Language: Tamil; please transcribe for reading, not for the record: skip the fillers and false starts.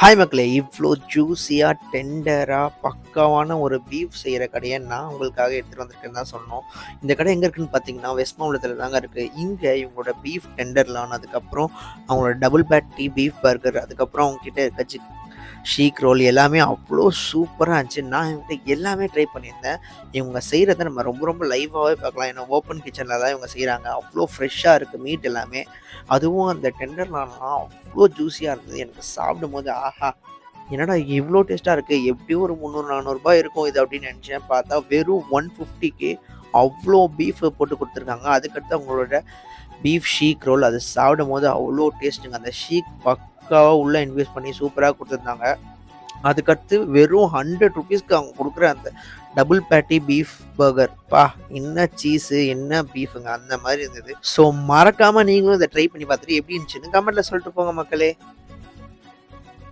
ஹாய் மக்களே! இவ்ளோ ஜூஸியா, டெண்டரா, பக்காவான ஒரு பீஃப் செய்ற கடைய நான் உங்களுக்காக எடுத்துட்டு வந்திருக்கேன்னு தான் சொல்லணும். இந்த கடை எங்க இருக்குன்னு பார்த்தீங்கன்னா, வெஸ்ட் மாம்பலத்தில தாங்க இருக்கு. இங்க இவங்களோட பீஃப் டெண்டர்லான், அதுக்கப்புறம் அவங்களோட டபுள் பேட்டி பீஃப் பர்கர், அதுக்கப்புறம் அவங்க கிட்ட இருக்க ஷீக் ரோல் எல்லாமே அவ்ளோ சூப்பரா இருந்துச்சு. நான் இவங்ககிட்ட எல்லாமே ட்ரை பண்ணியிருந்தேன். இவங்க செய்றத நம்ம ரொம்ப ரொம்ப லைவாவே பார்க்கலாம். ஏன்னா ஓப்பன் கிச்சன்ல தான் இவங்க செய்றாங்க. அவ்ளோ ஃப்ரெஷ்ஷா இருக்கு மீட் எல்லாமே. அதுவும் அந்த டெண்டர்லான்லாம் அவ்ளோ ஜூஸியா இருந்தது. எனக்கு சாப்பிடும்போது ஆஹா! என்னடா இவ்ளோ டேஸ்ட்டா இருக்கு. எப்படியும் ஒரு 300, 400 இருக்கும் இது அப்படின்னு நெனச்சேன். பார்த்தா வெறும் 150க்கே அவ்ளோ பீஃப் போட்டு குடுத்துருக்காங்க. அதுக்கடுத்து அவங்களோட பீஃப் ஷீக் ரோல் அது சாப்பிடும்போது அவ்ளோ டேஸ்ட்டுங்க. அந்த ஷீக் பக்காவா உள்ள இன்வெஸ்ட் பண்ணி சூப்பரா குடுத்துருந்தாங்க. அதுக்கடுத்து வெறும் ₹100க்கு அவங்க குடுக்குற அந்த டபுள் பேட்டி பீஃப் பர்கர். என்ன சீஸு, என்ன பீஃப்ங்க அந்த மாரி இருந்தது. ஸோ மறக்காம நீங்களும் இத ட்ரை பண்ணி பார்த்துட்டு எப்படி இருந்துச்சுன்னு கமெண்ட்ல சொல்லிட்டு போங்க மக்களே!